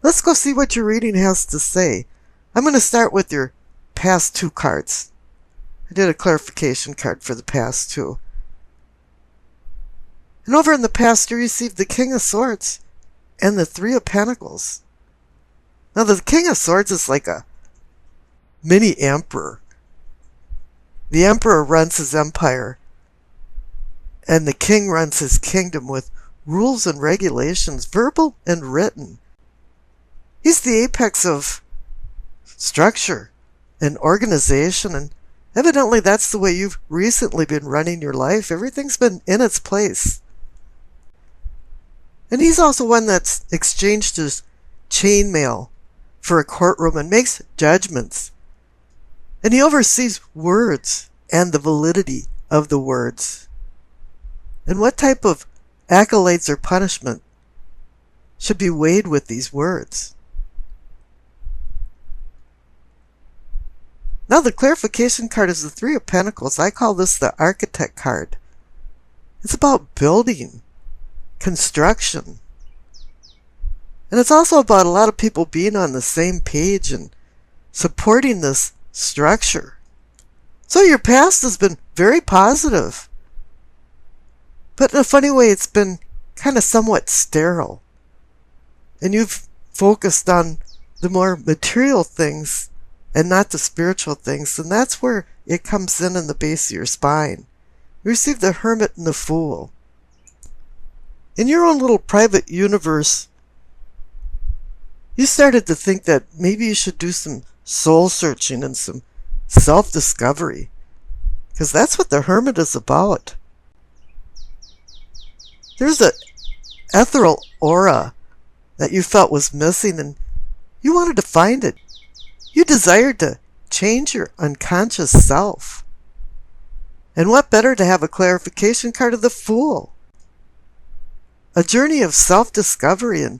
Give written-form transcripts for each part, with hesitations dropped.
Let's go see what your reading has to say. I'm going to start with your past two cards. I did a clarification card for the past two. And over in the past, you received the King of Swords and the Three of Pentacles. Now, the King of Swords is like a mini emperor. The emperor runs his empire, and the king runs his kingdom with rules and regulations, verbal and written. He's the apex of structure and organization, and evidently that's the way you've recently been running your life. Everything's been in its place. And he's also one that's exchanged his chainmail for a courtroom and makes judgments. And he oversees words and the validity of the words. And what type of accolades or punishment should be weighed with these words? Now the clarification card is the Three of Pentacles. I call this the Architect card. It's about building, construction. And it's also about a lot of people being on the same page and supporting this structure. So your past has been very positive. But in a funny way, it's been kind of somewhat sterile. And you've focused on the more material things and not the spiritual things. And that's where it comes in the base of your spine. You receive the Hermit and the Fool. In your own little private universe, you started to think that maybe you should do some soul searching and some self-discovery. Because that's what the Hermit is about. There's an ethereal aura that you felt was missing, and you wanted to find it. You desired to change your unconscious self. And what better to have a clarification card of the Fool? A journey of self-discovery and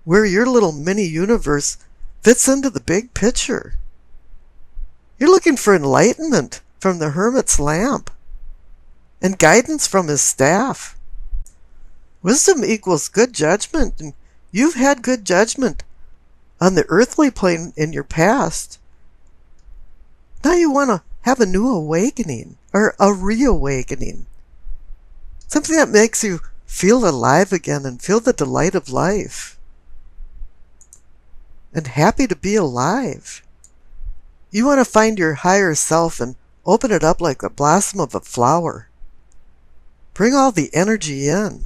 where your little mini-universe fits into the big picture. You're looking for enlightenment from the Hermit's lamp and guidance from his staff. Wisdom equals good judgment, and you've had good judgment on the earthly plane in your past. Now you want to have a new awakening, or a reawakening. Something that makes you feel alive again and feel the delight of life. And happy to be alive. You want to find your higher self and open it up like the blossom of a flower. Bring all the energy in.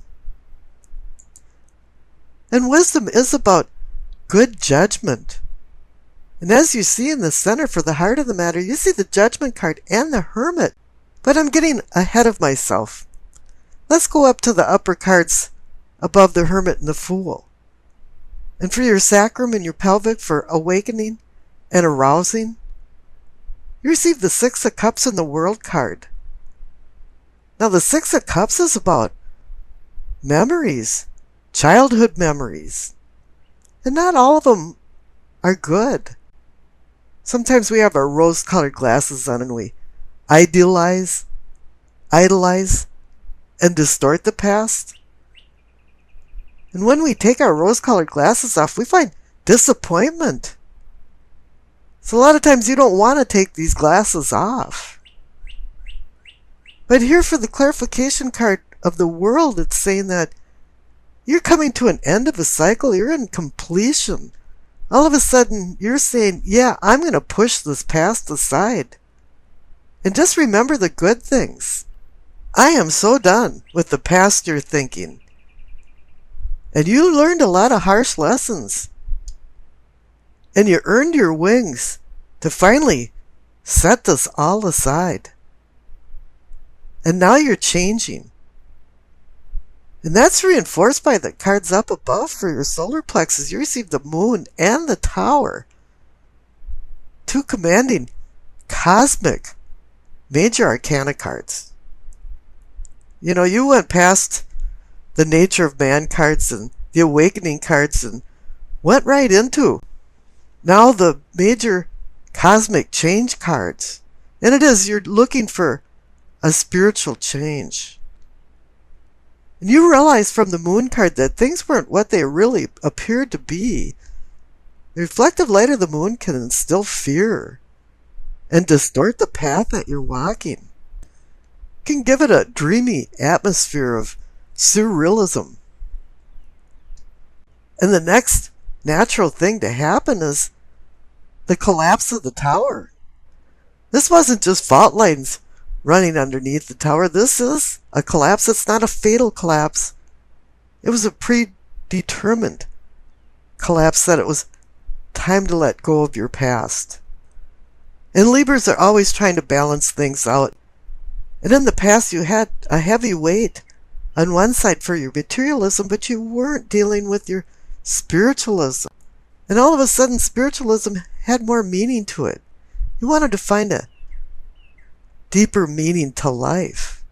And wisdom is about good judgment. And as you see in the center for the heart of the matter, you see the Judgment card and the Hermit. But I'm getting ahead of myself. Let's go up to the upper cards above the Hermit and the Fool. And for your sacrum and your pelvic for awakening and arousing, you receive the Six of Cups and the World card. Now the Six of Cups is about memories, childhood memories. And not all of them are good. Sometimes we have our rose-colored glasses on and we idolize, and distort the past. And when we take our rose-colored glasses off, we find disappointment. So a lot of times you don't want to take these glasses off. But here for the clarification card of the World, it's saying that you're coming to an end of a cycle. You're in completion. All of a sudden, you're saying, yeah, I'm going to push this past aside. And just remember the good things. I am so done with the past you're thinking. And you learned a lot of harsh lessons. And you earned your wings to finally set this all aside. And now you're changing. And that's reinforced by the cards up above for your solar plexus. You receive the Moon and the Tower. Two commanding cosmic major arcana cards. You know, you went past the nature of man cards and the awakening cards and went right into now the major cosmic change cards. And it is, you're looking for a spiritual change. And you realize from the Moon card that things weren't what they really appeared to be. The reflective light of the moon can instill fear and distort the path that you're walking. It can give it a dreamy atmosphere of surrealism. And the next natural thing to happen is the collapse of the tower. This wasn't just fault lines running underneath the tower. This is a collapse. It's not a fatal collapse. It was a predetermined collapse, that it was time to let go of your past. And Libras are always trying to balance things out. And in the past you had a heavy weight on one side for your materialism, but you weren't dealing with your spiritualism. And all of a sudden spiritualism had more meaning to it. You wanted to find a deeper meaning to life.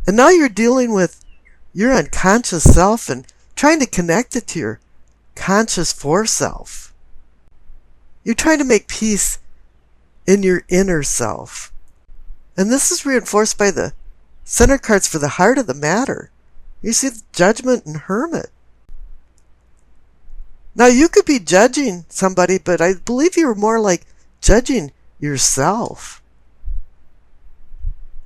And now you're dealing with your unconscious self and trying to connect it to your conscious foreself. You're trying to make peace in your inner self. And this is reinforced by the center cards for the heart of the matter. You see the Judgment and Hermit. Now you could be judging somebody, but I believe you were more like judging yourself.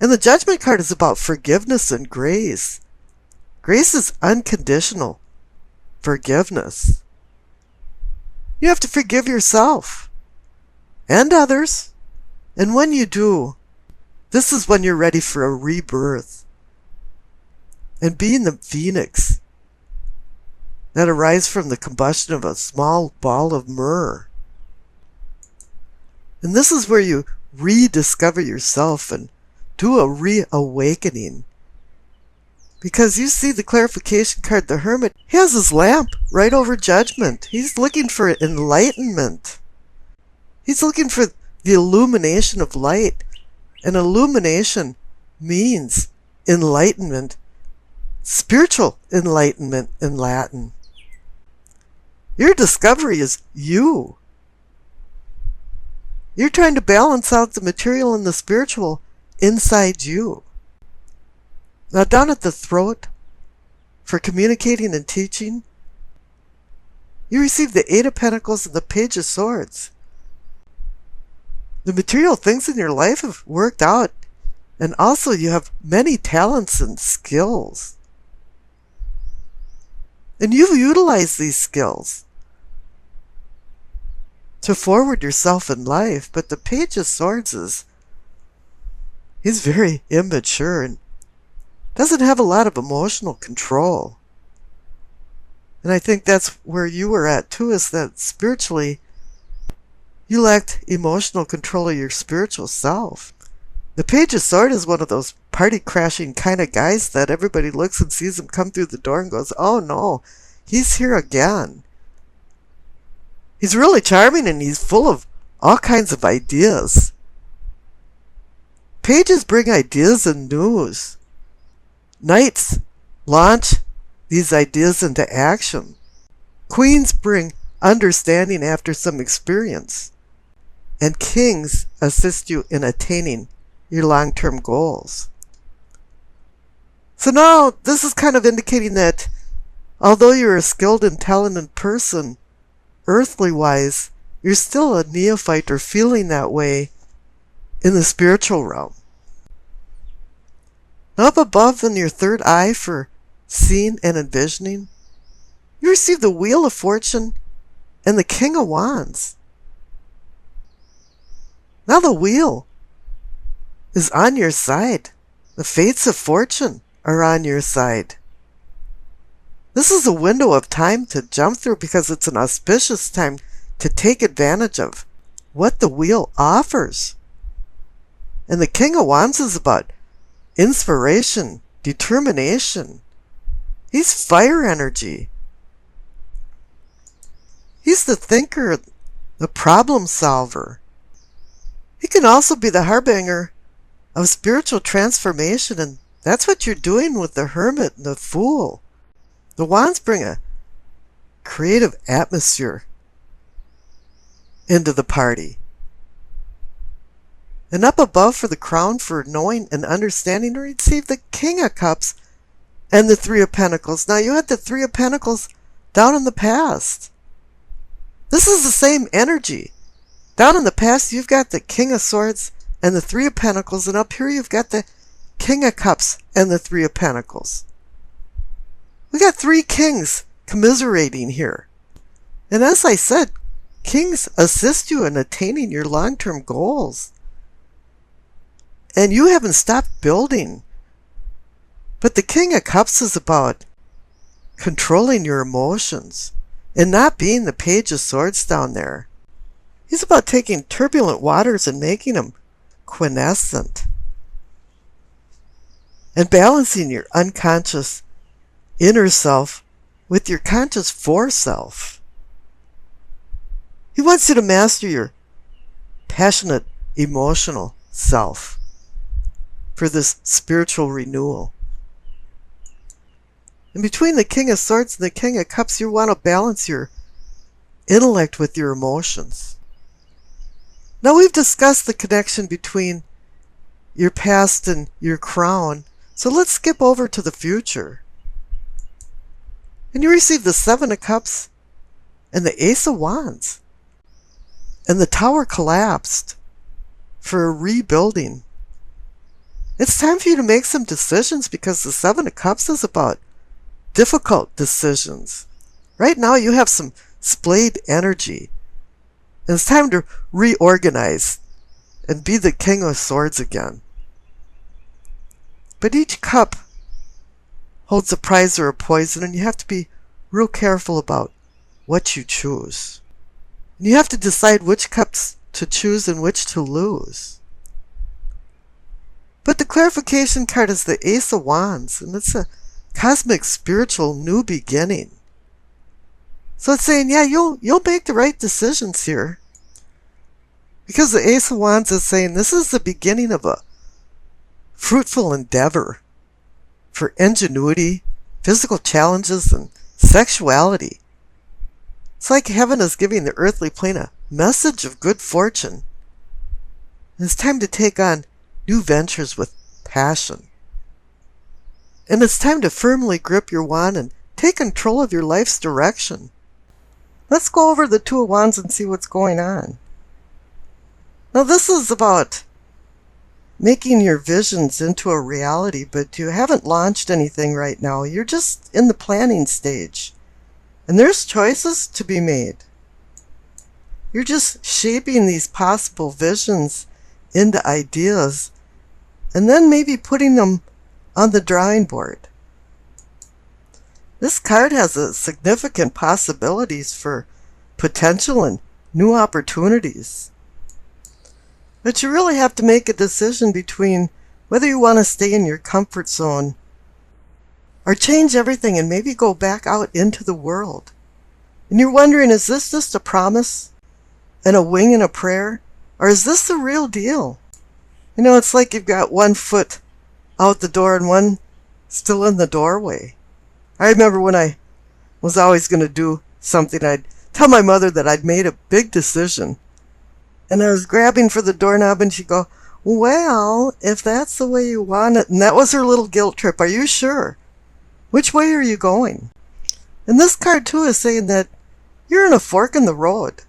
And the Judgment card is about forgiveness and grace. Grace is unconditional forgiveness. You have to forgive yourself and others. And when you do, this is when you're ready for a rebirth. And being the phoenix that arises from the combustion of a small ball of myrrh. And this is where you rediscover yourself and do a reawakening. Because you see the clarification card, the Hermit, he has his lamp right over Judgment. He's looking for enlightenment. He's looking for the illumination of light. And illumination means enlightenment, spiritual enlightenment in Latin. Your discovery is you. You're trying to balance out the material and the spiritual inside you. Now down at the throat, for communicating and teaching, you receive the Eight of Pentacles and the Page of Swords. The material things in your life have worked out, and also you have many talents and skills. And you've utilized these skills to forward yourself in life, but the Page of Swords he's very immature and doesn't have a lot of emotional control. And I think that's where you were at too, is that spiritually you lacked emotional control of your spiritual self. The Page of Swords is one of those party crashing kind of guys that everybody looks and sees him come through the door and goes, oh no, he's here again. He's really charming and he's full of all kinds of ideas. Pages bring ideas and news. Knights launch these ideas into action. Queens bring understanding after some experience. And kings assist you in attaining your long-term goals. So now this is kind of indicating that although you're a skilled and talented person, earthly-wise, you're still a neophyte or feeling that way in the spiritual realm. Up above in your third eye for seeing and envisioning, you receive the Wheel of Fortune and the King of Wands. Now the wheel is on your side. The fates of fortune are on your side. This is a window of time to jump through because it's an auspicious time to take advantage of what the wheel offers. And the King of Wands is about inspiration, determination. He's fire energy. He's the thinker, the problem solver. He can also be the harbinger of spiritual transformation, and that's what you're doing with the Hermit and the Fool. The Wands bring a creative atmosphere into the party. And up above for the crown for knowing and understanding, you receive the King of Cups and the Three of Pentacles. Now you had the Three of Pentacles down in the past. This is the same energy. Down in the past, you've got the King of Swords and the Three of Pentacles, and up here you've got the King of Cups and the Three of Pentacles. We got three kings commiserating here. And as I said, kings assist you in attaining your long-term goals. And you haven't stopped building. But the King of Cups is about controlling your emotions and not being the Page of Swords down there. He's about taking turbulent waters and making them quiescent. And balancing your unconscious inner self with your conscious foreself. He wants you to master your passionate, emotional self for this spiritual renewal. And between the King of Swords and the King of Cups, you want to balance your intellect with your emotions. Now we've discussed the connection between your past and your crown, so let's skip over to the future. And you receive the Seven of Cups and the Ace of Wands. And the Tower collapsed for a rebuilding. It's time for you to make some decisions because the Seven of Cups is about difficult decisions. Right now you have some splayed energy. And it's time to reorganize and be the King of Swords again. But each cup holds a prize or a poison, and you have to be real careful about what you choose. And you have to decide which cups to choose and which to lose. But the clarification card is the Ace of Wands, and it's a cosmic spiritual new beginning. So it's saying, yeah, you'll make the right decisions here. Because the Ace of Wands is saying this is the beginning of a fruitful endeavor for ingenuity, physical challenges, and sexuality. It's like heaven is giving the earthly plane a message of good fortune. And it's time to take on new ventures with passion. And it's time to firmly grip your wand and take control of your life's direction. Let's go over the Two of Wands and see what's going on. Now this is about making your visions into a reality, but you haven't launched anything right now. You're just in the planning stage. And there's choices to be made. You're just shaping these possible visions into ideas and then maybe putting them on the drawing board. This card has a significant possibilities for potential and new opportunities. But you really have to make a decision between whether you want to stay in your comfort zone or change everything and maybe go back out into the world. And you're wondering, is this just a promise and a wing and a prayer? Or is this the real deal? You know, it's like you've got one foot out the door and one still in the doorway. I remember when I was always going to do something, I'd tell my mother that I'd made a big decision. And I was grabbing for the doorknob and she'd go, well, if that's the way you want it. And that was her little guilt trip. Are you sure? Which way are you going? And this card too is saying that you're in a fork in the road.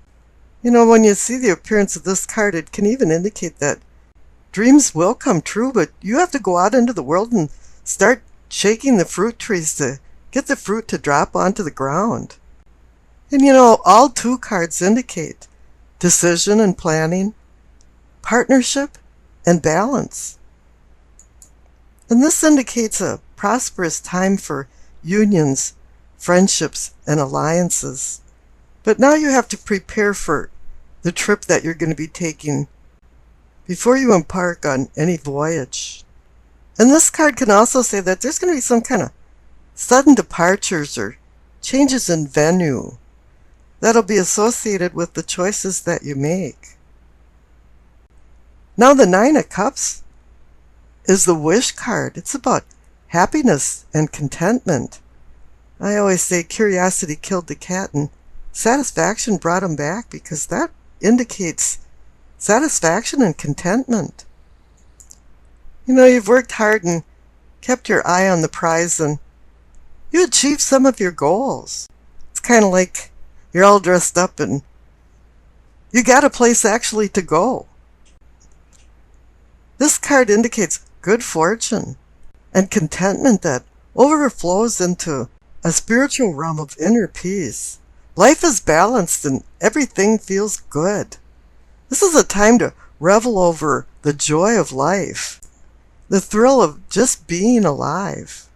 You know, when you see the appearance of this card, it can even indicate that dreams will come true, but you have to go out into the world and start shaking the fruit trees to get the fruit to drop onto the ground. And you know, all two cards indicate decision and planning, partnership, and balance. And this indicates a prosperous time for unions, friendships, and alliances. But now you have to prepare for the trip that you're going to be taking before you embark on any voyage. And this card can also say that there's going to be some kind of sudden departures or changes in venue that'll be associated with the choices that you make. Now the Nine of Cups is the wish card. It's about happiness and contentment. I always say curiosity killed the cat and satisfaction brought him back, because that indicates satisfaction and contentment. You know, you've worked hard and kept your eye on the prize and you achieved some of your goals. It's kind of like you're all dressed up and you got a place actually to go. This card indicates good fortune and contentment that overflows into a spiritual realm of inner peace. Life is balanced and everything feels good. This is a time to revel over the joy of life, the thrill of just being alive.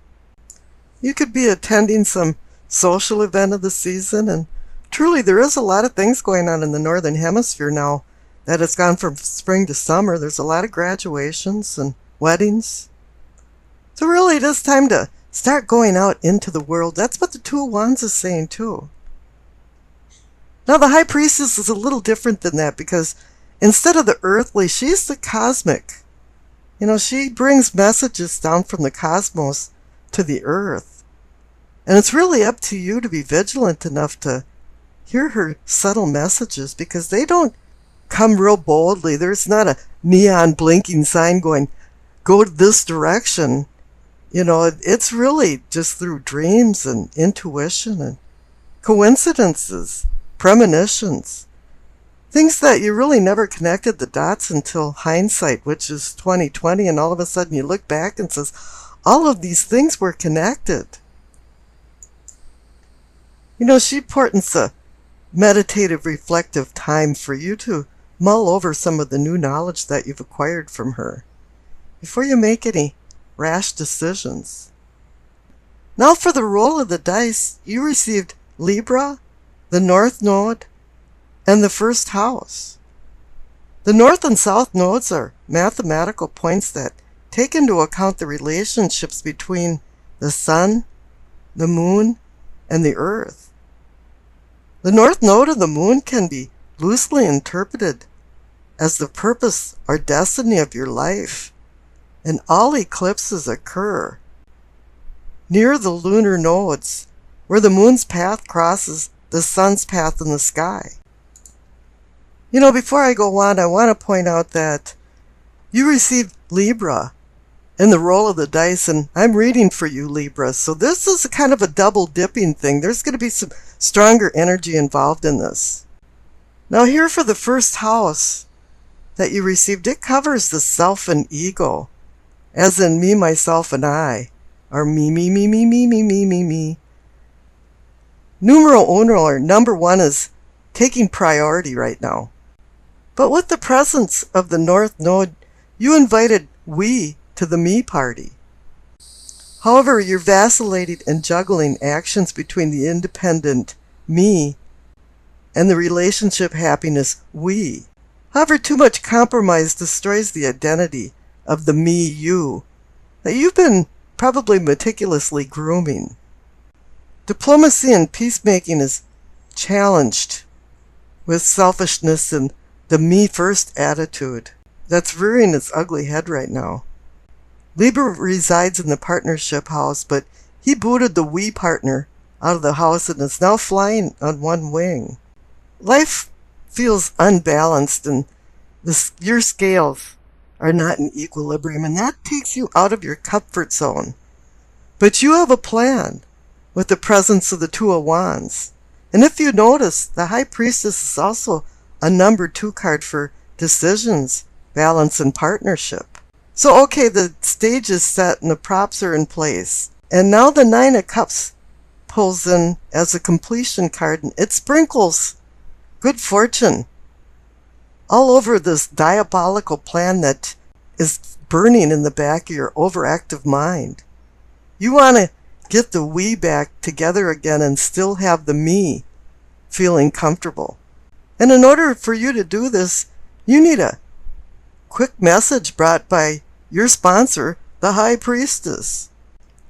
You could be attending some social event of the season, and truly there is a lot of things going on in the Northern Hemisphere now that it's gone from spring to summer. There's a lot of graduations and weddings. So really it is time to start going out into the world. That's what the Two of Wands is saying too. Now the High Priestess is a little different than that because instead of the earthly, she's the cosmic. You know, she brings messages down from the cosmos to the earth. And it's really up to you to be vigilant enough to hear her subtle messages because they don't come real boldly. There's not a neon blinking sign going, go this direction. You know, it's really just through dreams and intuition and coincidences, premonitions, things that you really never connected the dots until hindsight, which is 2020, and all of a sudden you look back and says, all of these things were connected. You know, she portends a meditative, reflective time for you to mull over some of the new knowledge that you've acquired from her before you make any rash decisions. Now for the roll of the dice, you received Libra, the North Node, and the first house. The North and South nodes are mathematical points that take into account the relationships between the Sun, the Moon, and the Earth. The North Node of the Moon can be loosely interpreted as the purpose or destiny of your life, and all eclipses occur near the lunar nodes, where the Moon's path crosses the Sun's path in the sky. You know, before I go on, I want to point out that you received Libra in the roll of the dice, and I'm reading for you, Libra. So this is a kind of a double dipping thing. There's going to be some stronger energy involved in this. Now here for the first house that you received, it covers the self and ego, as in me, myself, and I, or me, me, me, me, me, me, me, me, me. Numero uno, or number one, is taking priority right now. But with the presence of the North Node, you invited we to the me party. However, you're vacillating and juggling actions between the independent me and the relationship happiness we. However, too much compromise destroys the identity of the me you that you've been probably meticulously grooming. Diplomacy and peacemaking is challenged with selfishness and the me-first attitude that's rearing its ugly head right now. Libra resides in the partnership house, but he booted the we partner out of the house and is now flying on one wing. Life feels unbalanced and your scales are not in equilibrium, and that takes you out of your comfort zone. But you have a plan with the presence of the Two of Wands. And if you notice, the High Priestess is also a number 2 card for decisions, balance, and partnership. So okay, the stage is set and the props are in place. And now the Nine of Cups pulls in as a completion card, and it sprinkles good fortune all over this diabolical plan that is burning in the back of your overactive mind. You want to get the we back together again and still have the me feeling comfortable. And in order for you to do this, you need a quick message brought by your sponsor, the High Priestess.